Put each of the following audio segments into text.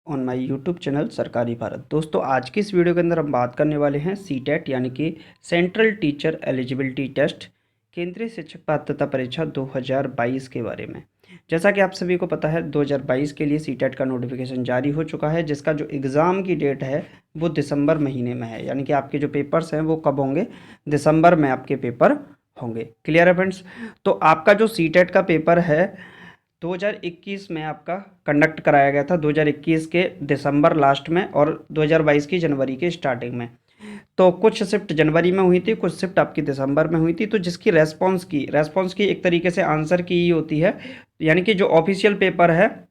On my YouTube channel सरकारी भारत। दोस्तों, आज की इस वीडियो के अंदर हम बात करने वाले हैं सीटेट यानी कि सेंट्रल टीचर एलिजिबिलिटी टेस्ट केंद्रीय शिक्षक पात्रता परीक्षा 2022 के बारे में। जैसा कि आप सभी को पता है, 2022 के लिए सीटेट का नोटिफिकेशन जारी हो चुका है, जिसका जो एग्ज़ाम की डेट है वो दिसंबर महीने में है। यानी कि आपके जो पेपर्स हैं वो कब होंगे? दिसंबर में आपके पेपर होंगे। क्लियर है फ्रेंड्स? तो आपका जो सीटेट का पेपर है 2021 में आपका कंडक्ट कराया गया था, 2021 के दिसंबर लास्ट में और 2022 की जनवरी के स्टार्टिंग में। तो कुछ शिफ्ट जनवरी में हुई थी, कुछ शिफ्ट आपकी दिसंबर में हुई थी। तो जिसकी रेस्पॉन्स की एक तरीके से आंसर की ही होती है, यानी कि जो ऑफिशियल पेपर है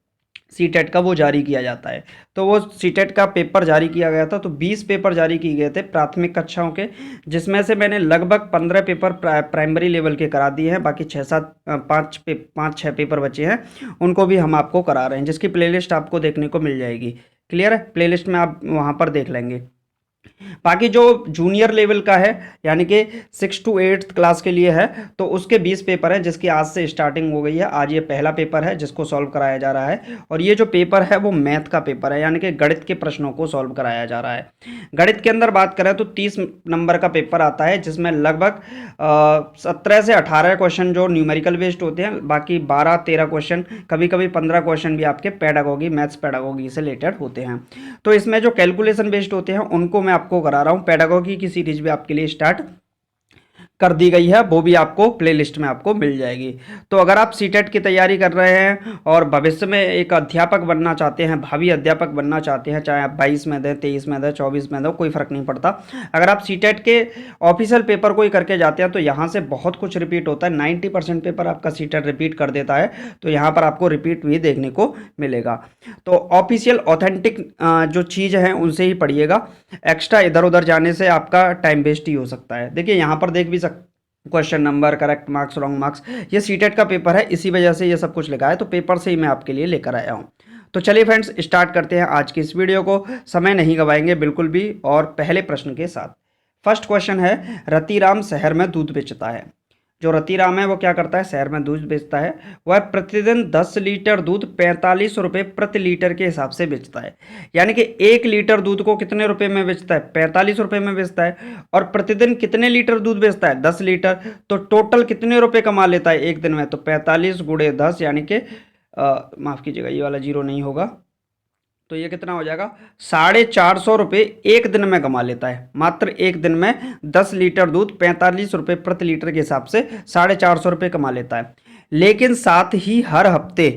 सीटेट का वो जारी किया जाता है। तो वो सीटेट का पेपर जारी किया गया था। तो 20 पेपर जारी किए गए थे प्राथमिक कक्षाओं के, जिसमें से मैंने लगभग 15 पेपर प्राइमरी लेवल के करा दिए हैं। बाकी 5-6 पेपर बचे हैं, उनको भी हम आपको करा रहे हैं, जिसकी प्लेलिस्ट आपको देखने को मिल जाएगी। क्लियर है? प्लेलिस्ट में आप वहाँ पर देख लेंगे। बाकी जो जूनियर लेवल का है, यानी कि 6 to 8 क्लास के लिए है, तो उसके 20 पेपर हैं, जिसकी आज से स्टार्टिंग हो गई है। आज ये पहला पेपर है जिसको सॉल्व कराया जा रहा है। और ये जो पेपर है वो मैथ का पेपर है, यानी कि गणित के प्रश्नों को सॉल्व कराया जा रहा है। गणित के अंदर बात करें तो 30 नंबर का पेपर आता है, जिसमें लगभग 17 से 18 क्वेश्चन जो न्यूमेरिकल बेस्ड होते हैं, बाकी 12-13 क्वेश्चन, कभी कभी 15 क्वेश्चन भी आपके पेडागोगी, मैथ्स पेडागोगी से रिलेटेड होते हैं। तो इसमें जो कैलकुलेशन बेस्ड होते हैं उनको मैं आपको करा रहा हूँ। पेडागोगी की सीरीज भी आपके लिए स्टार्ट कर दी गई है, वो भी आपको प्लेलिस्ट में आपको मिल जाएगी। तो अगर आप सीटेट की तैयारी कर रहे हैं और भविष्य में एक अध्यापक बनना चाहते हैं, भावी अध्यापक बनना चाहते हैं, चाहे आप 22 में दें, 23 में दें, 24 में दें, कोई फ़र्क नहीं पड़ता। अगर आप सीटेट के ऑफिशियल पेपर को ही करके जाते हैं तो यहाँ से बहुत कुछ रिपीट होता है। 90% पेपर आपका सीटेट रिपीट कर देता है, तो यहाँ पर आपको रिपीट भी देखने को मिलेगा। तो ऑफिशियल ऑथेंटिक जो चीज़ है उनसे ही पढ़िएगा। एक्स्ट्रा इधर उधर जाने से आपका टाइम वेस्ट ही हो सकता है। देखिए, यहाँ पर देख भी question number, correct marks, wrong marks, ये सीटेट का पेपर है, इसी वजह से ये सब कुछ लिखा है। तो पेपर से ही मैं आपके लिए लेकर आया हूँ। तो चलिए फ्रेंड्स, स्टार्ट करते हैं आज की इस वीडियो को। समय नहीं गवाएंगे बिल्कुल भी। और पहले प्रश्न के साथ फर्स्ट क्वेश्चन है, रतिराम शहर में दूध बेचता है। जो रतिराम है वो क्या करता है? शहर में दूध बेचता है। वह प्रतिदिन 10 लीटर दूध 45 रुपये प्रति लीटर के हिसाब से बेचता है। यानी कि 1 लीटर दूध को कितने रुपए में बेचता है? 45 रुपये में बेचता है। और प्रतिदिन कितने लीटर दूध बेचता है? 10 लीटर। तो टोटल कितने रुपए कमा लेता है एक दिन में? तो 45 गुणे 10, यानी कि माफ़ कीजिएगा, ये वाला जीरो नहीं होगा, तो ये कितना हो जाएगा? 450 रुपये एक दिन में कमा लेता है। मात्र एक दिन में 10 लीटर दूध 45 रुपये प्रति लीटर के हिसाब से 450 रुपये कमा लेता है। लेकिन साथ ही हर हफ्ते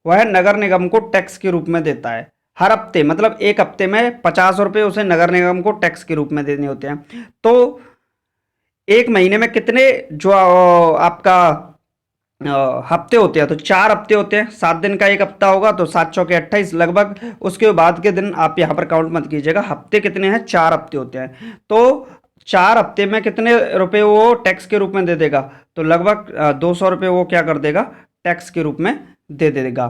वह नगर निगम को टैक्स के रूप में देता है। हर हफ्ते मतलब एक हफ्ते में 50 रुपये उसे नगर निगम को टैक्स के रूप में देने होते हैं। तो एक महीने में कितने जो आपका हफ्ते होते हैं? तो 4 हफ्ते होते हैं। 7 दिन का एक हफ्ता होगा, तो 7 चौके 28 लगभग। उसके बाद के दिन आप यहाँ पर काउंट मत कीजिएगा। हफ्ते कितने हैं? 4 हफ्ते होते हैं। तो 4 हफ्ते में कितने रुपए वो टैक्स के रूप में दे देगा? तो लगभग 200 रुपये वो क्या कर देगा? टैक्स के रूप में दे देगा।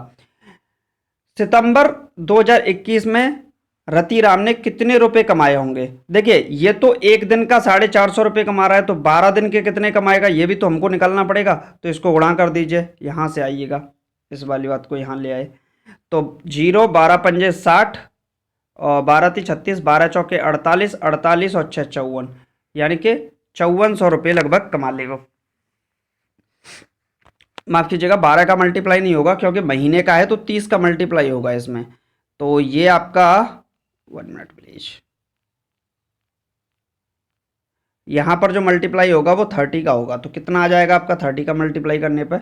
सितंबर 2021 में रतिराम ने कितने रुपए कमाए होंगे? देखिए, ये तो एक दिन का 450 रुपये कमा रहा है, तो 12 दिन के कितने कमाएगा ये भी तो हमको निकालना पड़ेगा। तो इसको गुणा कर दीजिए, यहाँ से आइएगा, इस वाली बात को यहाँ ले आए। तो 0, 12 पंजे 60 और 12 × 36, 12 चौके 48, 48 और 6 54, यानी कि 5400 रुपये लगभग कमा लेगा। माफ़ कीजिएगा, 12 का मल्टीप्लाई नहीं होगा, क्योंकि महीने का है तो 30 का मल्टीप्लाई होगा इसमें। तो ये आपका 1 मिनट प्लीज, यहाँ पर जो मल्टीप्लाई होगा वो 30 का होगा। तो कितना आ जाएगा आपका 30 का मल्टीप्लाई करने पर?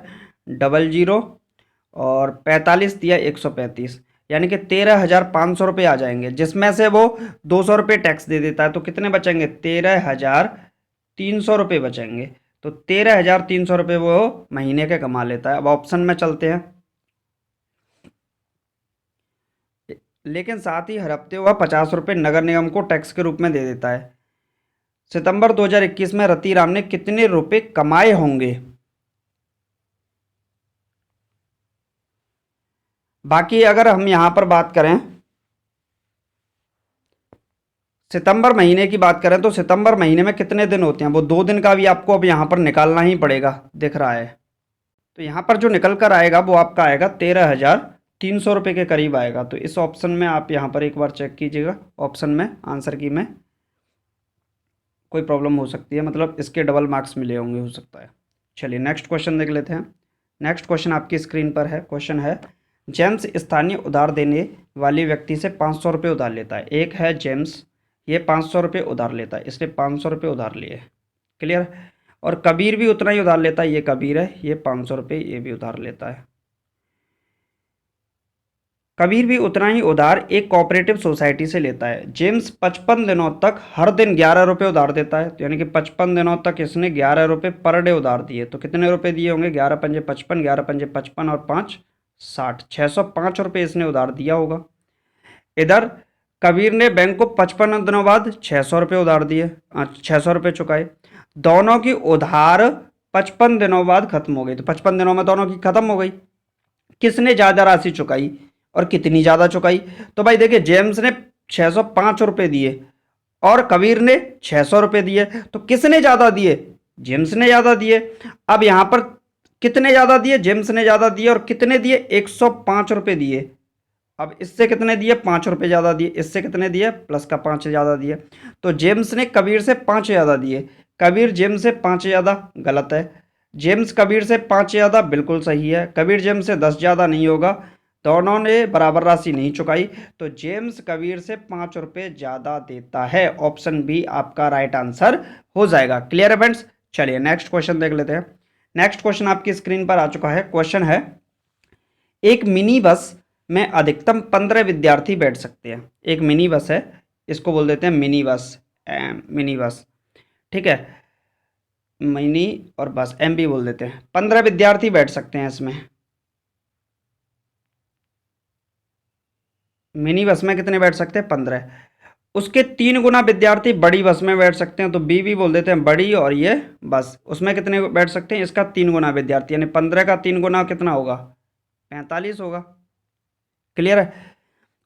00 और 45 दिया 135, यानी कि 13,500 रुपये आ जाएंगे, जिसमें से वो 200 रुपये टैक्स दे देता है। तो कितने बचेंगे? 13,300 रुपये बचेंगे। तो 13,300 रुपये वो महीने के कमा लेता है। अब ऑप्शन में चलते हैं। लेकिन साथ ही हर हफ्ते वह 50 रुपये नगर निगम को टैक्स के रूप में दे देता है। सितंबर 2021 में रतिराम ने कितने रुपए कमाए होंगे? बाकी अगर हम यहां पर बात करें, सितंबर महीने की बात करें, तो सितंबर महीने में कितने दिन होते हैं? वो 2 दिन का भी आपको अब यहाँ पर निकालना ही पड़ेगा, दिख रहा है। तो यहाँ पर जो निकल कर आएगा वो आपका आएगा 13,000 300 रुपये के करीब आएगा। तो इस ऑप्शन में आप यहाँ पर एक बार चेक कीजिएगा, ऑप्शन में आंसर की में कोई प्रॉब्लम हो सकती है, मतलब इसके डबल मार्क्स मिले होंगे, हो सकता है। चलिए नेक्स्ट क्वेश्चन देख लेते हैं। नेक्स्ट क्वेश्चन आपकी स्क्रीन पर है। क्वेश्चन है, जेम्स स्थानीय उधार देने वाले व्यक्ति से 500 रुपये उधार लेता है। एक है जेम्स, ये 500 रुपये उधार लेता है, इसने 500 रुपये उधार लिए, क्लियर। और कबीर भी उतना ही उधार लेता है, ये कबीर है, ये 500 रुपये ये भी उधार लेता है। कबीर भी उतना ही उधार एक कोऑपरेटिव सोसाइटी से लेता है। जेम्स 55 दिनों तक हर दिन 11 रुपये उधार देता है, तो यानी कि 55 दिनों तक इसने 11 रुपये पर डे उधार दिए। तो कितने रुपए दिए होंगे? 11 पंजे 55, 11 पंजे 55 और 5 60, 605 रुपये इसने उधार दिया होगा। इधर कबीर ने बैंक को 55 दिनों बाद 600 रुपये उधार दिए, 600 रुपये चुकाए। दोनों की उधार 55 दिनों बाद खत्म हो गई, तो 55 दिनों में दोनों की खत्म हो गई। किसने ज़्यादा राशि चुकाई और कितनी ज़्यादा चुकाई? तो भाई देखिए, जेम्स ने 605 रुपये दिए और कबीर ने 600 रुपये दिए, तो किसने ज़्यादा दिए? जेम्स ने ज़्यादा दिए। अब यहाँ पर कितने ज़्यादा दिए? जेम्स ने ज़्यादा दिए। और कितने दिए? 105 रुपये दिए। अब इससे कितने दिए? 5 रुपये ज़्यादा दिए। इससे कितने दिए? प्लस का 5 ज़्यादा दिए। तो जेम्स ने कबीर से 5 ज़्यादा दिए, कबीर जेम्स से 5 ज़्यादा, गलत है। जेम्स कबीर से 5 ज़्यादा, बिल्कुल सही है। कबीर जेम्स से 10 ज़्यादा नहीं होगा, दोनों ने बराबर राशि नहीं चुकाई, तो जेम्स कबीर से 5 रुपये ज़्यादा देता है। ऑप्शन बी आपका राइट आंसर हो जाएगा। क्लियर है फ्रेंड्स? चलिए नेक्स्ट क्वेश्चन देख लेते हैं। नेक्स्ट क्वेश्चन आपकी स्क्रीन पर आ चुका है। क्वेश्चन है, एक मिनी बस में अधिकतम 15 विद्यार्थी बैठ सकते हैं। एक मिनी बस है, इसको बोल देते हैं मिनी बस, मिनी बस, ठीक है। मिनी और बस एम भी बोल देते हैं। 15 विद्यार्थी बैठ सकते हैं इसमें। मिनी बस में कितने बैठ सकते हैं? 15। उसके 3 गुना विद्यार्थी बड़ी बस में बैठ सकते हैं, तो बी भी बोल देते हैं बड़ी, और ये बस, उसमें कितने बैठ सकते हैं? इसका 3 गुना विद्यार्थी, यानी 15 का 3 गुना कितना होगा? 45 होगा। क्लियर है?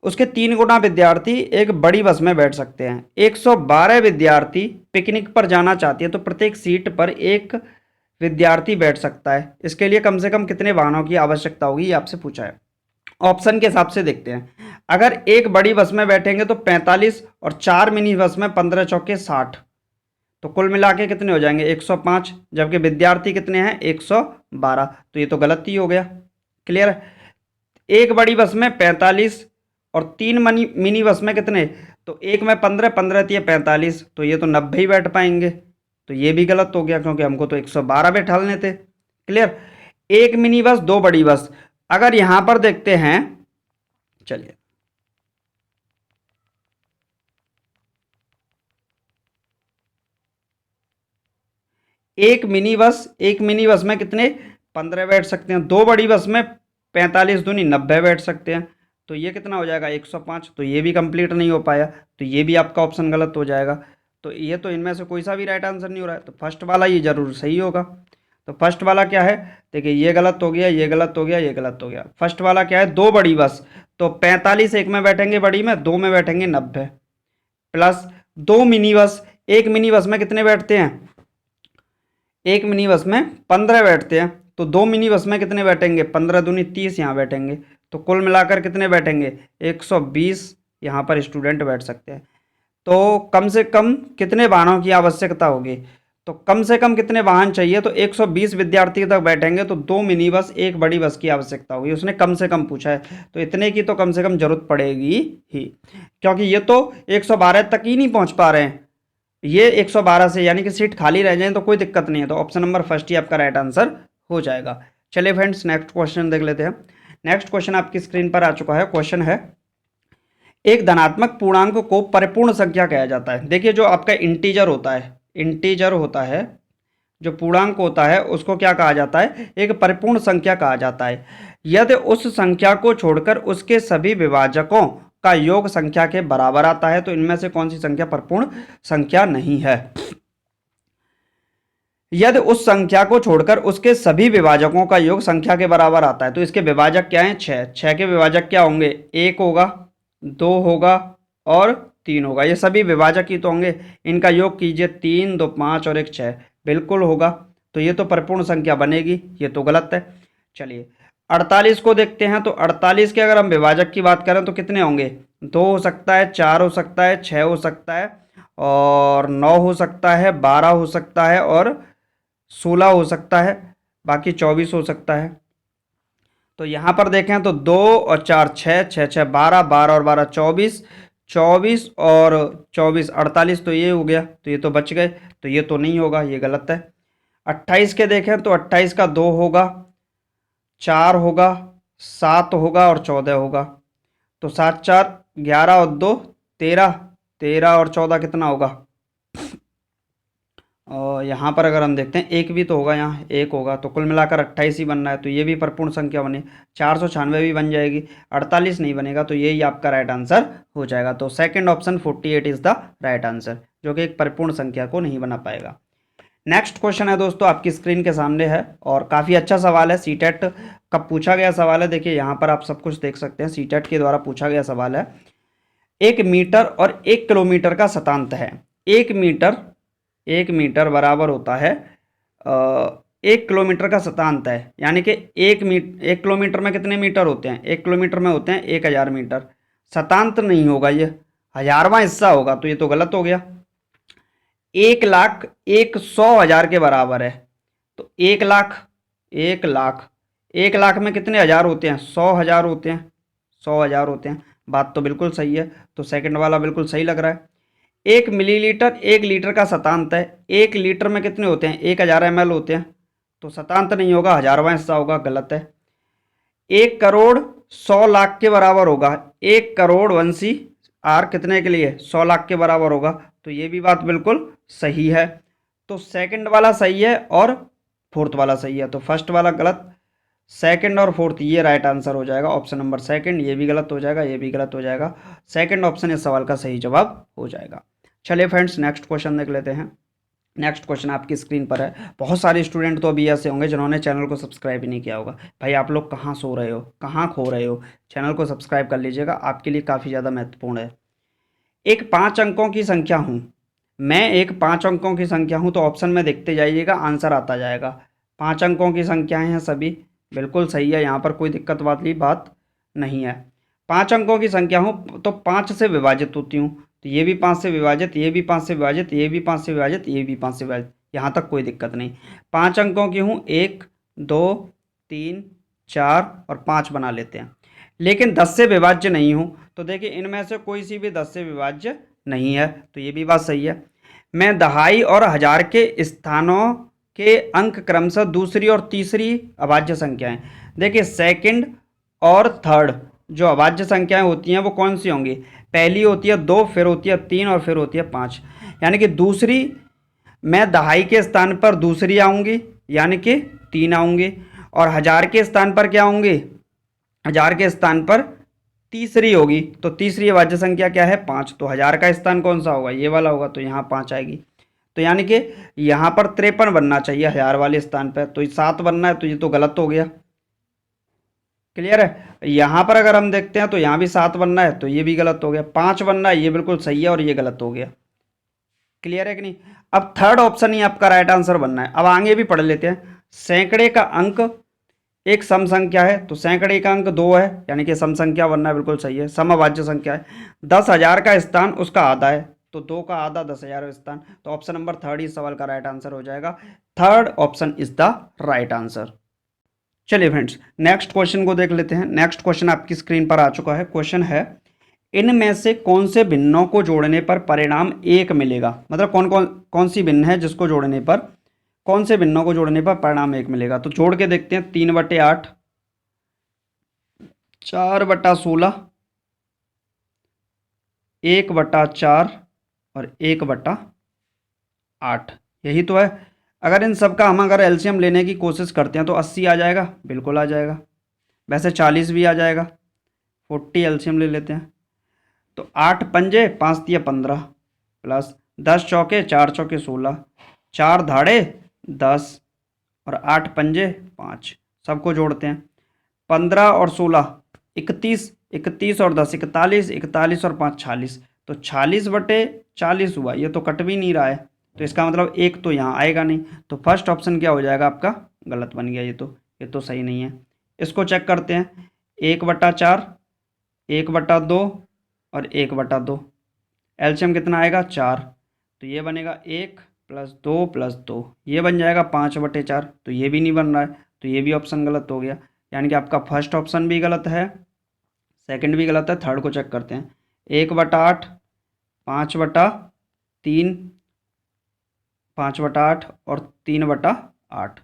उसके 3 गुना विद्यार्थी एक बड़ी बस में बैठ सकते हैं। 112 विद्यार्थी पिकनिक पर जाना चाहती है, तो प्रत्येक सीट पर एक विद्यार्थी बैठ सकता है। इसके लिए कम से कम कितने वाहनों की आवश्यकता होगी, ये आपसे पूछा है। ऑप्शन के हिसाब से देखते हैं। अगर एक बड़ी बस में बैठेंगे तो 45, और 4 मिनी बस में 15 चौके 60, तो कुल मिला के कितने हो जाएंगे? 105, जबकि विद्यार्थी कितने हैं? 112, तो ये तो गलत ही हो गया। क्लियर है? एक बड़ी बस में 45 और 3 मिनी बस में कितने? तो एक में 15, 15 थी 45, तो ये तो 90 ही बैठ पाएंगे, तो ये भी गलत हो गया, क्योंकि हमको तो 112 बैठालने थे। क्लियर? एक मिनी बस, 2 बड़ी बस। अगर यहां पर देखते हैं, चलिए एक मिनी बस में कितने? 15 बैठ सकते हैं। 2 बड़ी बस में 45 दूनी 90 बैठ सकते हैं, तो ये कितना हो जाएगा? 105, तो ये भी कंप्लीट नहीं हो पाया, तो ये भी आपका ऑप्शन गलत हो जाएगा। तो ये तो इनमें से कोई सा भी राइट आंसर नहीं हो रहा है, तो फर्स्ट वाला ये जरूर सही होगा। तो फर्स्ट वाला क्या है? देखिए, ये गलत हो गया, ये गलत हो गया, ये गलत हो गया। फर्स्ट वाला क्या है? 2 बड़ी बस, तो 45 एक में बैठेंगे बड़ी में, 2 में बैठेंगे 90, प्लस 2 मिनी बस। एक मिनी बस में कितने बैठते हैं? एक मिनी बस में 15 बैठते हैं, तो 2 मिनी बस में कितने बैठेंगे? 15 दूनी 30 यहाँ बैठेंगे, तो कुल मिलाकर कितने बैठेंगे? 120 यहाँ पर स्टूडेंट बैठ सकते हैं। तो कम से कम कितने वाहनों की आवश्यकता होगी? तो कम से कम कितने वाहन चाहिए? तो 120 विद्यार्थी तक बैठेंगे, तो 2 मिनी बस, एक बड़ी बस की आवश्यकता होगी। उसने कम से कम पूछा है, तो इतने की तो कम से कम जरूरत पड़ेगी ही, क्योंकि ये तो 112 तक ही नहीं पहुंच पा रहे हैं। ये 112 से, यानी कि सीट खाली रह जाए तो कोई दिक्कत नहीं है, तो ऑप्शन नंबर फर्स्ट ही आपका राइट आंसर हो जाएगा। चलिए फ्रेंड्स, नेक्स्ट क्वेश्चन देख लेते हैं। नेक्स्ट क्वेश्चन आपकी स्क्रीन पर आ चुका है। क्वेश्चन है, एक धनात्मक पूर्णांक को परिपूर्ण संख्या कहा जाता है। देखिए, जो आपका इंटीजर होता है, जो पूर्णांक होता है, उसको क्या कहा जाता है? एक परिपूर्ण संख्या कहा जाता है, यदि उस संख्या को छोड़कर उसके सभी विभाजकों का योग संख्या के बराबर आता है। तो इनमें से कौन सी संख्या परिपूर्ण संख्या नहीं है? यदि उस संख्या को छोड़कर उसके सभी विभाजकों का योग संख्या के बराबर आता है, तो इसके विभाजक क्या हैं? 6। 6 के विभाजक क्या होंगे? 1 होगा, 2 होगा और 3 होगा। ये सभी विभाजक ही तो होंगे। इनका योग कीजिए, 3 2 5 और 1 6, बिल्कुल होगा। तो ये तो परिपूर्ण संख्या बनेगी, ये तो गलत है। चलिए 48 को देखते हैं, तो 48 के अगर हम विभाजक की बात करें तो कितने होंगे? 2 हो सकता है, 4 हो सकता है, 6 हो सकता है, और 9 हो सकता है, 12 हो सकता है, और 16 हो सकता है, बाकी 24 हो सकता है। तो यहाँ पर देखें तो 2 और 4 6, 6 6 12, 12 और 12 24, 24 और 24 48, तो ये हो गया, तो ये तो बच गए, तो ये तो नहीं होगा, ये गलत है। 28 के देखें तो 28 का 2 होगा, 4 होगा, 7 होगा और 14 होगा। तो 7 4 11 और 2 13, 13 और 14 कितना होगा? और यहाँ पर अगर हम देखते हैं एक भी तो होगा, यहाँ एक होगा, तो कुल मिलाकर 28 ही बनना है, तो ये भी परिपूर्ण संख्या बनी। 496 भी बन जाएगी, 48 नहीं बनेगा, तो यही आपका राइट आंसर हो जाएगा। तो second option 48 is the right answer, जो कि एक परिपूर्ण संख्या को नहीं बना पाएगा। नेक्स्ट क्वेश्चन है दोस्तों, आपकी स्क्रीन के सामने है, और काफ़ी अच्छा सवाल है, सीटेट का पूछा गया सवाल है। देखिए यहाँ पर आप सब कुछ देख सकते हैं, सीटेट के द्वारा पूछा गया सवाल है। 1 मीटर और 1 किलोमीटर का शतांत है। 1 मीटर बराबर होता है 1 किलोमीटर का शतांत है, यानी कि 1 किलोमीटर में कितने मीटर होते हैं? 1 किलोमीटर में होते हैं 1000 मीटर। शतांत नहीं होगा, ये हजारवां हिस्सा होगा, तो ये तो गलत हो गया। 1 लाख 100,000 के बराबर है, तो 1 लाख में कितने हज़ार होते हैं? 100,000 होते हैं, 100,000 होते हैं। बात तो बिल्कुल सही है, तो सेकंड वाला बिल्कुल सही लग रहा है। 1 मिलीलीटर 1 लीटर का शतांत है। 1 लीटर में कितने होते हैं? 1000 ml होते हैं, तो शतांत नहीं होगा, हजारवां हिस्सा होगा, गलत है। 1 करोड़ 100 लाख के बराबर होगा। 1 करोड़ 1 कितने के लिए? 100 लाख के बराबर होगा, तो ये भी बात बिल्कुल सही है। तो सेकंड वाला सही है और फोर्थ वाला सही है, तो फर्स्ट वाला गलत, सेकंड और फोर्थ ये राइट आंसर हो जाएगा। ऑप्शन नंबर सेकंड, ये भी गलत हो जाएगा, ये भी गलत हो जाएगा। सेकंड ऑप्शन इस सवाल का सही जवाब हो जाएगा। चलिए फ्रेंड्स, नेक्स्ट क्वेश्चन देख लेते हैं। नेक्स्ट क्वेश्चन आपकी स्क्रीन पर है। बहुत सारे स्टूडेंट तो अभी ऐसे होंगे जिन्होंने चैनल को सब्सक्राइब ही नहीं किया होगा। भाई आप लोग कहाँ सो रहे हो, कहाँ खो रहे हो? चैनल को सब्सक्राइब कर लीजिएगा, आपके लिए काफ़ी ज़्यादा महत्वपूर्ण है। एक 5 अंकों की संख्या हूँ, मैं एक 5 अंकों की संख्या हूँ, तो ऑप्शन में देखते जाइएगा, आंसर आता जाएगा। 5 अंकों की संख्याएं हैं सभी, बिल्कुल सही है, यहाँ पर कोई दिक्कत वाली बात नहीं है। 5 अंकों की संख्या हूँ तो 5 से विभाजित होती हूँ, तो ये भी 5 से विभाजित, ये भी 5 से विभाजित, ये भी 5 से विभाजित, ये भी 5 से विभाजित, यहाँ तक कोई दिक्कत नहीं। 5 अंकों की हूँ, 1 2 3 4 और 5 बना लेते हैं। लेकिन 10 से विभाज्य नहीं हूँ, तो देखिए इनमें से कोई सी भी 10 से विभाज्य नहीं है, तो ये भी बात सही है। मैं दहाई और हजार के स्थानों के अंक क्रमशः दूसरी और तीसरी अभाज्य संख्याएं, देखिए सेकंड और थर्ड जो अभाज्य संख्याएं होती हैं वो कौन सी होंगी? पहली होती है 2, फिर होती है 3 और फिर होती है 5, यानी कि दूसरी, मैं दहाई के स्थान पर दूसरी आऊँगी, यानी कि 3 आऊँगी, और हजार के स्थान पर क्या आऊँगी? हजार के स्थान पर तीसरी होगी, तो तीसरी अभाज्य संख्या क्या है? 5, तो हजार का स्थान कौन सा होगा? ये वाला होगा, तो यहाँ 5 आएगी। तो यानी कि यहाँ पर 53 बनना चाहिए हजार वाले स्थान पर, तो 7 बनना है, तो ये तो गलत हो गया। क्लियर है? यहाँ पर अगर हम देखते हैं तो यहाँ भी 7 बनना है, तो ये भी गलत हो गया। 5 बनना है, ये बिल्कुल सही है, और ये गलत हो गया। क्लियर है कि नहीं? अब थर्ड ऑप्शन ही आपका राइट आंसर बनना है। अब आगे भी पढ़ लेते हैं। सैकड़े का अंक एक सम संख्या है, तो सैकड़े का अंक 2 है, यानी कि सम संख्या बनना है, बिल्कुल सही है, समअभाज्य संख्या है। 10,000 का स्थान उसका आधा है, तो 2 का आधा 10,000 स्थान, तो ऑप्शन नंबर थर्ड इस सवाल का राइट आंसर हो जाएगा। Third option is the right answer. चलिए फ्रेंड्स, नेक्स्ट क्वेश्चन को देख लेते हैं। नेक्स्ट क्वेश्चन आपकी स्क्रीन पर आ चुका है। क्वेश्चन है, इनमें से कौन से भिन्नों को जोड़ने पर परिणाम 1 मिलेगा? मतलब कौन सी भिन्न है जिसको जोड़ने पर, कौन से भिन्नों को जोड़ने पर परिणाम 1 मिलेगा? तो जोड़ के देखते हैं। 3/8, 4/16, 1/4 और 1/8, यही तो है। अगर इन सब का हम अगर एलसीएम लेने की कोशिश करते हैं तो 80 आ जाएगा, बिल्कुल आ जाएगा। वैसे 40 भी आ जाएगा, 40 एलसीएम ले लेते हैं। तो 8 पंजे 5 दिया 15, प्लस 10 चौके 4 चौके 16, 4 धाड़े 10 और 8 पंजे 5, सबको जोड़ते हैं। 15 और 16 31, 31 और 10 41, 41 और 5 46, तो 40/40 हुआ। ये तो कट भी नहीं रहा है, तो इसका मतलब एक तो यहाँ आएगा नहीं, तो फर्स्ट ऑप्शन क्या हो जाएगा आपका? गलत बन गया, ये तो सही नहीं है। इसको चेक करते हैं। 1/4, 1/2 और 1/2। एलसीएम कितना आएगा? 4। तो ये बनेगा 1 + 2 + 2, ये बन जाएगा 5/4। तो ये भी नहीं बन रहा है, तो ये भी ऑप्शन गलत हो गया। यानी कि आपका फर्स्ट ऑप्शन भी गलत है, सेकंड भी गलत है। थर्ड को चेक करते हैं। 1/8, 5/3, 5/8 और 3/8।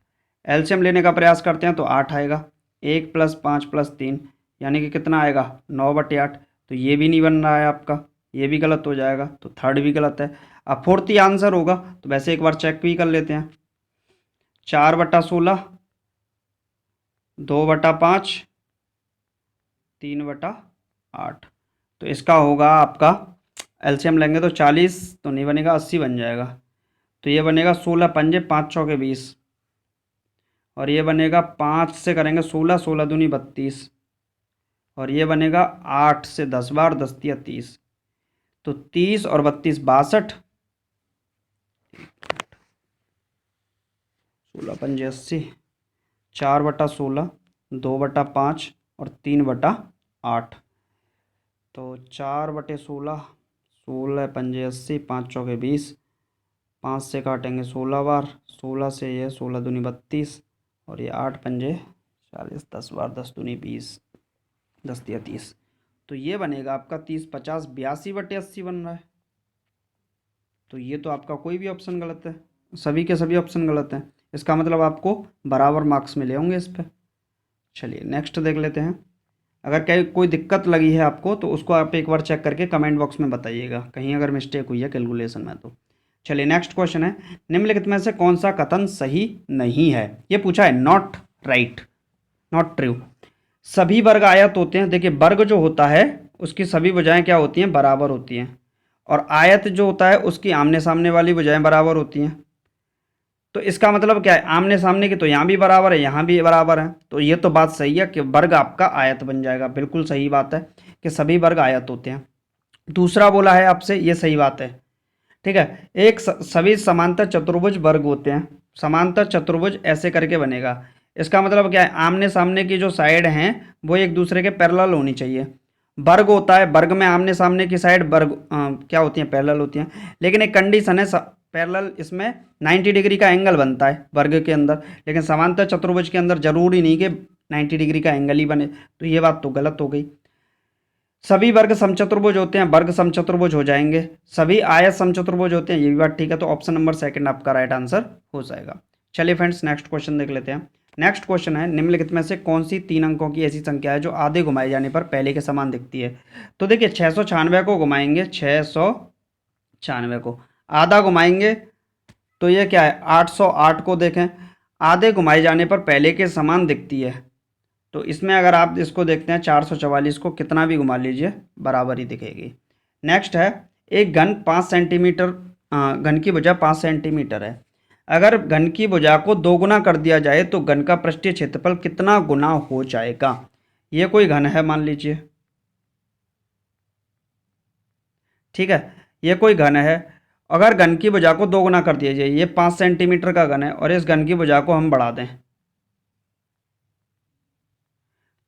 एलसीएम लेने का प्रयास करते हैं तो 8 आएगा। 1 + 5 + 3 यानी कि कितना आएगा? 9/8। तो ये भी नहीं बन रहा है आपका, ये भी गलत हो जाएगा। तो थर्ड भी गलत है। अब फोर्थ ही आंसर होगा, तो वैसे एक बार चेक भी कर लेते हैं। 4/16, 2/5, 3/8। तो इसका होगा आपका एलसीएम लेंगे तो 40 तो नहीं बनेगा, 80 बन जाएगा। तो ये बनेगा 16 पंजे 5 चौके 20, और ये बनेगा 5 से करेंगे 16, 16 दूनी 32, और ये बनेगा 8 से 10 बार 10 या 30। तो 30 और 32 62, 16 पंजे 80, 4/16, 2/5 और 3/8। तो 4/16, 16 पंजे 80, 5 चौके 20, 5 से काटेंगे 16 बार, 16 से ये 16 दूनी 32, और ये 8 पंजे 40, 10 बार 10 दूनी 20, 10 या 30। तो ये बनेगा आपका 30 50 82/80 बन रहा है। तो ये तो आपका कोई भी ऑप्शन गलत है, सभी के सभी ऑप्शन गलत हैं। इसका मतलब आपको बराबर मार्क्स मिले होंगे इस पर। चलिए नेक्स्ट देख लेते हैं। अगर कहीं कोई दिक्कत लगी है आपको तो उसको आप एक बार चेक करके कमेंट बॉक्स में बताइएगा, कहीं अगर मिस्टेक हुई है कैलकुलेशन में तो। चलिए नेक्स्ट क्वेश्चन है, निम्नलिखित में से कौन सा कथन सही नहीं है? ये पूछा है, नॉट राइट, नॉट ट्रू। सभी वर्ग आयत होते हैं। देखिए वर्ग जो होता है उसकी सभी भुजाएं क्या होती हैं? बराबर होती हैं। और आयत जो होता है उसकी आमने सामने वाली भुजाएं बराबर होती हैं। तो इसका मतलब क्या है? आमने सामने की तो यहाँ भी बराबर है, यहाँ भी बराबर है। तो ये तो बात सही है कि वर्ग आपका आयत बन जाएगा। बिल्कुल सही बात है कि सभी वर्ग आयत होते हैं। दूसरा बोला है आपसे, ये सही बात है। ठीक है, एक सभी समांतर चतुर्भुज वर्ग होते हैं। समांतर चतुर्भुज ऐसे करके बनेगा। इसका मतलब क्या है? आमने सामने की जो साइड हैं वो एक दूसरे के पैरेलल होनी चाहिए। वर्ग होता है, वर्ग में आमने सामने की साइड वर्ग क्या होती हैं? पैरेलल होती हैं। लेकिन एक कंडीशन है, पैरेलल इसमें 90 डिग्री का एंगल बनता है वर्ग के अंदर, लेकिन समांतर चतुर्भुज के अंदर जरूरी नहीं कि 90 डिग्री का एंगल ही बने। तो ये बात तो गलत हो गई। सभी वर्ग समचतुर्भुज होते हैं, वर्ग समचतुर्भुज हो जाएंगे। सभी आयत समचतुर्भुज होते हैं, ये भी बात ठीक है। तो ऑप्शन नंबर सेकंड आपका राइट आंसर हो जाएगा। चलिए फ्रेंड्स नेक्स्ट क्वेश्चन देख लेते हैं। नेक्स्ट क्वेश्चन है, निम्नलिखित में से कौन सी 3 अंकों की ऐसी संख्या है जो आधे घुमाए जाने पर पहले के समान दिखती है? तो देखिए 696 को घुमाएंगे, 696 को आधा घुमाएंगे तो ये क्या है? 808 को देखें, आधे घुमाए जाने पर पहले के समान दिखती है। तो इसमें अगर आप इसको देखते हैं 444 को कितना भी घुमा लीजिए बराबर ही दिखेगी। नेक्स्ट है, एक घन 5 सेंटीमीटर, घन की भुजा 5 सेंटीमीटर है। अगर घन की भुजा को 2 गुना कर दिया जाए तो घन का पृष्ठीय क्षेत्रफल कितना गुना हो जाएगा? ये कोई घन है मान लीजिए, ठीक है, ये कोई घन है। अगर घन की भुजा को 2 गुना कर दिया जाए, ये 5 सेंटीमीटर का घन है और इस घन की भुजा को हम बढ़ा दें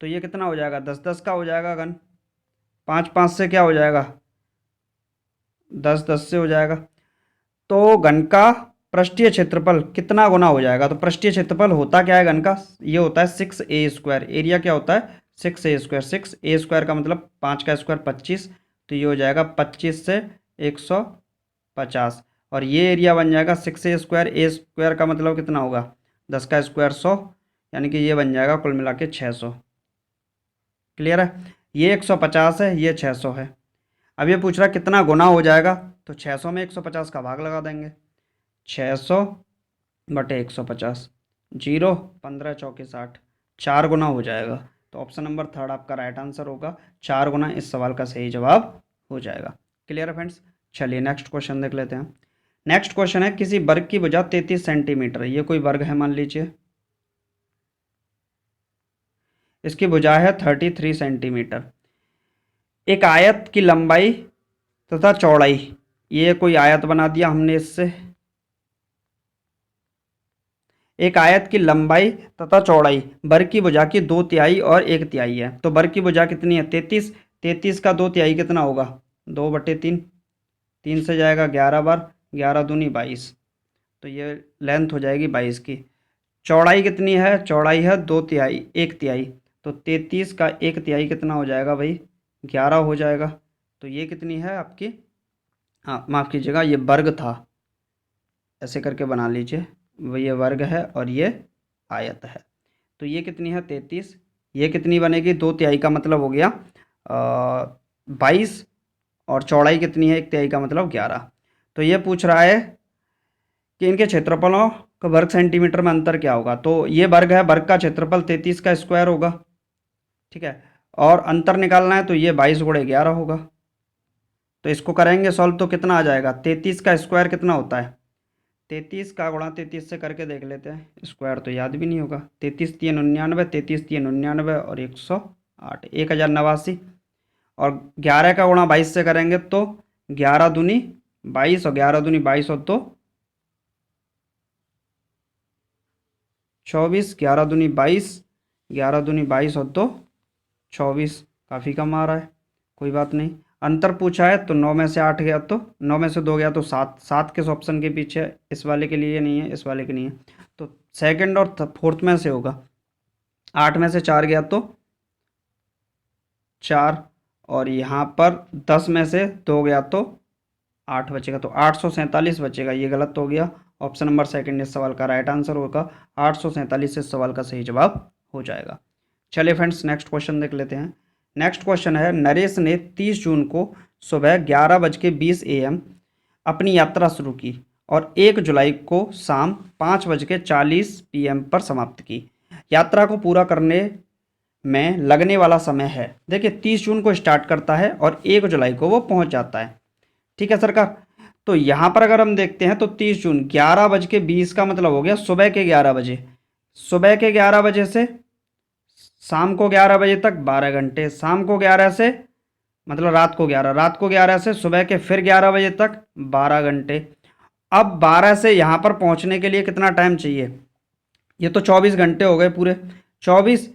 तो ये कितना हो जाएगा? 10 10 का हो जाएगा घन। 5 5 से क्या हो जाएगा? 10 10 से हो जाएगा। तो घन का पृष्ठीय क्षेत्रफल कितना गुना हो जाएगा? तो पृष्ठीय क्षेत्रफल होता क्या है घन का? ये होता है 6a²। एरिया क्या होता है? 6a²। 6a² का मतलब 5 का स्क्वायर 25, तो ये हो जाएगा 25 से 150। और ये एरिया बन जाएगा 6a²। a² का मतलब कितना होगा? 10 का स्क्वायर 100, यानी कि ये बन जाएगा कुल मिला के 600। क्लियर है? ये 150 है, ये 600 है। अब ये पूछ रहा है कितना गुना हो जाएगा, तो 600 में 150 का भाग लगा देंगे। 600/150, 0 15 चौके 60, 4 गुना हो जाएगा। तो ऑप्शन नंबर थर्ड आपका राइट आंसर होगा। 4 गुना इस सवाल का सही जवाब हो जाएगा। क्लियर है फ्रेंड्स? चलिए नेक्स्ट क्वेश्चन देख लेते हैं। नेक्स्ट क्वेश्चन है, किसी वर्ग की भुजा 33 सेंटीमीटर है। ये कोई वर्ग है मान लीजिए, इसकी भुजा है 33 सेंटीमीटर। एक आयत की लंबाई तथा चौड़ाई, ये कोई आयत बना दिया हमने इससे, एक आयत की लंबाई तथा चौड़ाई वर्ग की भुजा की 2/3 और 1/3 है। तो वर्ग की भुजा कितनी है? 33। 33 का 2/3 कितना होगा? 2/3। 3 से जाएगा 11 बार, 11 दूनी 22। तो ये लेंथ हो जाएगी 22 की। चौड़ाई कितनी है? चौड़ाई है 2/3, 1/3। तो 33 का 1/3 कितना हो जाएगा भाई? 11 हो जाएगा। तो ये कितनी है आपकी? हाँ माफ़ कीजिएगा, ये वर्ग था, ऐसे करके बना लीजिए। वो ये वर्ग है और ये आयत है। तो ये कितनी है? 33। ये कितनी बनेगी? 2/3 का मतलब हो गया 22। और चौड़ाई कितनी है? 1/3 का मतलब 11। तो ये पूछ रहा है कि इनके क्षेत्रफलों का वर्ग सेंटीमीटर में अंतर क्या होगा। तो ये वर्ग है, वर्ग का क्षेत्रफल 33 का स्क्वायर होगा, ठीक है। और अंतर निकालना है तो ये 22 × 11 होगा। तो इसको करेंगे सॉल्व तो कितना आ जाएगा? 33 का स्क्वायर कितना होता है? 33 का गुणा 33 से करके देख लेते हैं, स्क्वायर तो याद भी नहीं होगा। 33 3 99, 33 3 99 और 108, 1089। और 11 का गुणा 22 से करेंगे तो 11 दूनी 22 और 11 दूनी 22 और 2 24, 11 दूनी 22, 11 दूनी 22 और 2 24। काफ़ी कम आ रहा है, कोई बात नहीं। अंतर पूछा है तो 9 में से 8 गया तो 9 में से 2 गया तो 7। 7 किस ऑप्शन के पीछे है? इस वाले के लिए नहीं है, इस वाले के नहीं है। तो सेकंड और फोर्थ में से होगा। 8 में से 4 गया तो 4। और यहाँ पर 10 में से 2 गया तो 8 बचेगा, तो 847 बचेगा। ये गलत हो गया। ऑप्शन नंबर सेकंड इस सवाल का राइट आंसर होगा। 847 इस सवाल का सही जवाब हो जाएगा। चलिए फ्रेंड्स, नेक्स्ट क्वेश्चन देख लेते हैं। नेक्स्ट क्वेश्चन है, नरेश ने 30 जून को सुबह 11:20 AM अपनी यात्रा शुरू की और 1 जुलाई को शाम 5:40 PM पर समाप्त की। यात्रा को पूरा करने में लगने वाला समय है, देखिए 30 जून को स्टार्ट करता है और 1 जुलाई को वो पहुंच जाता है, ठीक है सरकार। तो यहाँ पर अगर हम देखते हैं तो 30 जून 11:20 का मतलब हो गया सुबह के 11 बजे। सुबह के 11 बजे से शाम को 11 बजे तक 12 घंटे। शाम को 11 से मतलब रात को 11, रात को 11 से सुबह के फिर 11 बजे तक 12 घंटे। अब 12 से यहाँ पर पहुँचने के लिए कितना टाइम चाहिए? ये तो 24 घंटे हो गए पूरे। 24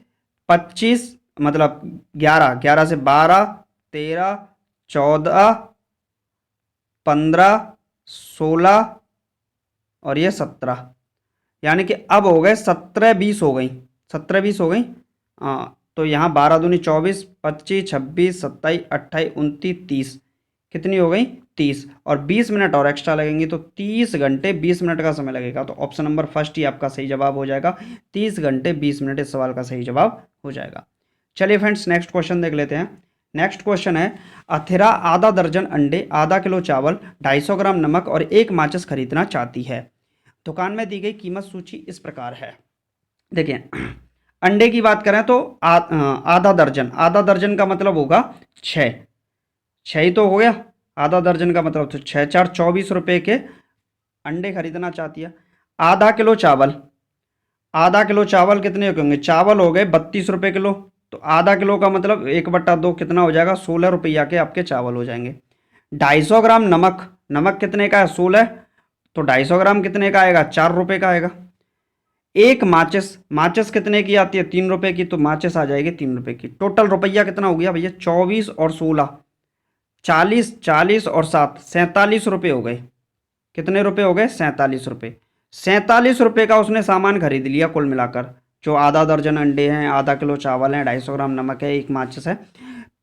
25 मतलब 11, 11 से 12 13 14 15 16 और ये 17, यानी कि अब हो गए 17-20 हो गई। 17-20 हो गई। हाँ, तो यहाँ 12 दूनी 24, 25 26 27 28 29 30, कितनी हो गई? 30। और 20 मिनट और एक्स्ट्रा लगेंगी तो 30 घंटे 20 मिनट का समय लगेगा। तो ऑप्शन नंबर फर्स्ट ही आपका सही जवाब हो जाएगा। 30 घंटे 20 मिनट इस सवाल का सही जवाब हो जाएगा। चलिए फ्रेंड्स, नेक्स्ट क्वेश्चन देख लेते हैं। नेक्स्ट क्वेश्चन है, अथिरा आधा दर्जन अंडे, आधा किलो चावल, 250 ग्राम नमक और एक माचिस खरीदना चाहती है। दुकान में दी गई कीमत सूची इस प्रकार है। देखिए, अंडे की बात करें तो आधा दर्जन, आधा दर्जन का मतलब होगा 6। 6 ही तो हो गया। आधा दर्जन का मतलब तो 6 4 24 रुपये के अंडे खरीदना चाहती है। आधा किलो चावल, आधा किलो चावल कितने होंगे? चावल हो गए 32 रुपये किलो। तो आधा किलो का मतलब 1/2 कितना हो जाएगा? 16 रुपया के आपके चावल हो जाएंगे। 250 ग्राम नमक, नमक कितने का है? 16। तो 250 ग्राम कितने का आएगा? 4 रुपये का आएगा। एक माचिस, माचिस कितने की आती है? 3 रुपये की, तो माचिस आ जाएगी 3 रुपये की। टोटल रुपया कितना हो गया भैया? 24 और 16 40, 40 और 7 47 रुपये हो गए। कितने रुपये हो गए? 47 रुपये। 47 रुपये का उसने सामान खरीद लिया कुल मिलाकर। जो आधा दर्जन अंडे हैं, आधा किलो चावल है, 250 ग्राम नमक है, एक माचिस है।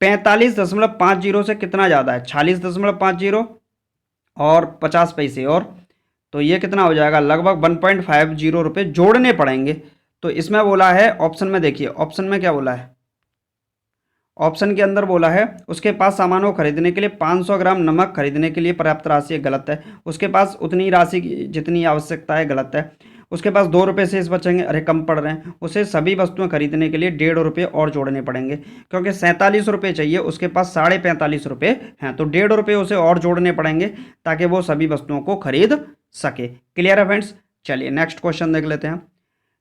45.50 से कितना ज़्यादा है? 46.50 और 50 पैसे और, तो ये कितना हो जाएगा? लगभग 1.50 रुपये जोड़ने पड़ेंगे। तो इसमें बोला है ऑप्शन में, देखिए ऑप्शन में क्या बोला है। ऑप्शन के अंदर बोला है उसके पास सामानों को खरीदने के लिए 500 ग्राम नमक खरीदने के लिए पर्याप्त राशि है, गलत है। उसके पास उतनी राशि जितनी आवश्यकता है, गलत है। उसके पास 2 रुपये शेष बचेंगे, अरे कम पड़ रहे हैं। उसे सभी वस्तुएं खरीदने के लिए 1.5 रुपये और जोड़ने पड़ेंगे, क्योंकि 47 रुपये चाहिए, उसके पास 45.5 रुपये हैं, तो 1.5 रुपये उसे और जोड़ने पड़ेंगे ताकि वो सभी वस्तुओं को खरीद सके। क्लियर है फ्रेंड्स? चलिए नेक्स्ट क्वेश्चन देख लेते हैं।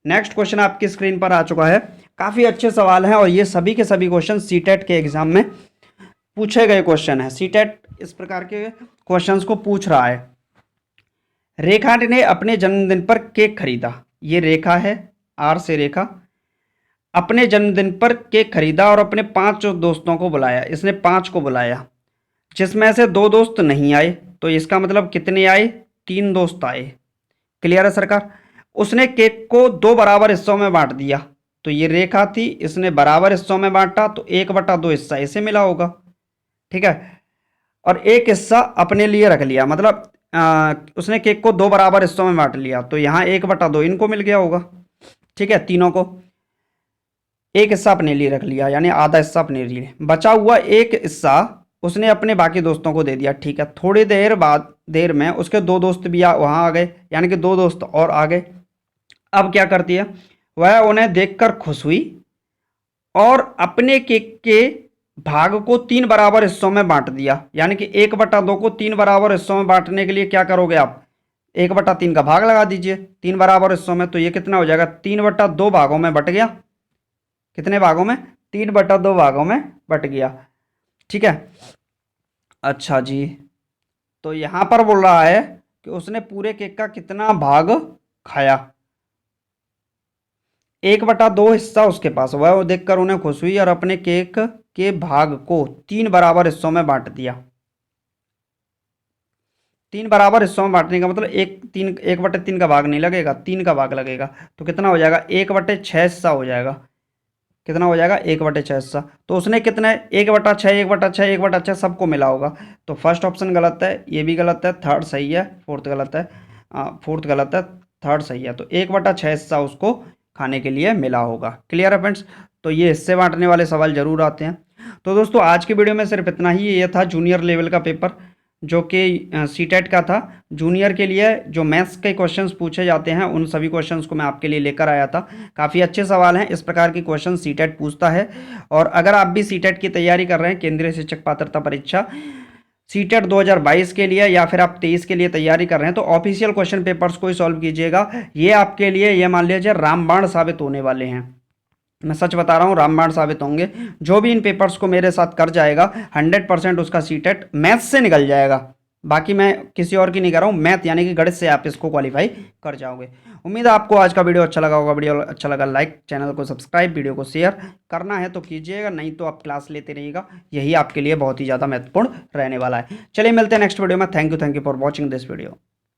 नेक्स्ट क्वेश्चन आपकी स्क्रीन पर आ चुका है। काफ़ी अच्छे सवाल हैं और ये सभी के सभी क्वेश्चन सीटेट के एग्जाम में पूछे गए क्वेश्चन हैं। सीटेट इस प्रकार के क्वेश्चंस को पूछ रहा है। रेखा ने अपने जन्मदिन पर केक खरीदा। ये रेखा है, आर से रेखा। अपने जन्मदिन पर केक खरीदा और अपने 5 दोस्तों को बुलाया। इसने 5 को बुलाया, जिसमें से 2 दोस्त नहीं आए, तो इसका मतलब कितने आए? 3 दोस्त आए। क्लियर है सरकार? उसने केक को 2 बराबर हिस्सों में बांट दिया, तो ये रेखा थी, इसने बराबर हिस्सों में बांटा, तो 1/2 हिस्सा इसे मिला होगा। ठीक है, और एक हिस्सा अपने लिए रख लिया, मतलब उसने केक को 2 बराबर हिस्सों में बांट लिया, तो यहाँ 1/2 इनको मिल गया होगा। ठीक है, तीनों को। एक हिस्सा अपने लिए रख लिया, यानी आधा हिस्सा अपने लिए, बचा हुआ एक हिस्सा उसने अपने बाकी दोस्तों को दे दिया। ठीक है, थोड़ी देर में उसके 2 दोस्त भी वहाँ आ गए, यानी कि 2 दोस्त और आ गए। अब क्या करती है वह? उन्हें देखकर खुश हुई और अपने केक के भाग को 3 बराबर हिस्सों में बांट दिया। यानी कि 1/2 को 3 बराबर हिस्सों में बांटने के लिए क्या करोगे आप? 1/3 का भाग लगा दीजिए 3 बराबर हिस्सों में, तो ये कितना हो जाएगा? 3/2 भागों में बट गया। कितने भागों में? 3/2 भागों में बट गया। ठीक है, अच्छा जी, तो यहां पर बोल रहा है कि उसने पूरे केक का कितना भाग खाया? 1/2 हिस्सा उसके पास हुआ है, वो देखकर उन्हें खुश हुई और अपने केक के भाग को 3 बराबर हिस्सों में बांट दिया। 3 बराबर हिस्सों में बांटने का मतलब 1/3 का भाग नहीं लगेगा, 3 का भाग लगेगा, तो कितना हो जाएगा? 1/6 हिस्सा हो जाएगा। कितना हो जाएगा? 1/6 हिस्सा। तो उसने कितने? 1/6, 1/6, 1/6 सबको मिला होगा। तो फर्स्ट ऑप्शन गलत है, ये भी गलत है, थर्ड सही है, फोर्थ गलत है, फोर्थ गलत है, थर्ड सही है। तो 1/6 हिस्सा उसको खाने के लिए मिला होगा। क्लियर है फ्रेंड्स? तो ये हिस्से बांटने वाले सवाल जरूर आते हैं। तो दोस्तों आज की वीडियो में सिर्फ इतना ही। ये था जूनियर लेवल का पेपर, जो कि सीटेट का था। जूनियर के लिए जो मैथ्स के क्वेश्चंस पूछे जाते हैं, उन सभी क्वेश्चंस को मैं आपके लिए लेकर आया था। काफ़ी अच्छे सवाल हैं, इस प्रकार के क्वेश्चन सीटेट पूछता है। और अगर आप भी सीटेट की तैयारी कर रहे हैं, केंद्रीय शिक्षक पात्रता परीक्षा सीटेट 2022 के लिए, या फिर आप 23 के लिए तैयारी कर रहे हैं, तो ऑफिशियल क्वेश्चन पेपर्स को ही सॉल्व कीजिएगा। ये आपके लिए, ये मान लीजिए, रामबाण साबित होने वाले हैं। मैं सच बता रहा हूँ, रामबाण साबित होंगे। जो भी इन पेपर्स को मेरे साथ कर जाएगा, 100% उसका सीटेट मैथ्स से निकल जाएगा। बाकी मैं किसी और की नहीं कर रहा हूँ, मैथ यानी कि गणित से आप इसको क्वालिफाई कर जाओगे। उम्मीद है आपको आज का वीडियो अच्छा लगा होगा। वीडियो अच्छा लगा लाइक, चैनल को सब्सक्राइब, वीडियो को शेयर करना है तो कीजिएगा, नहीं तो आप क्लास लेते रहिएगा। यही आपके लिए बहुत ही ज़्यादा महत्वपूर्ण रहने वाला है। चलिए मिलते हैं नेक्स्ट वीडियो में। Thank you for watching this video.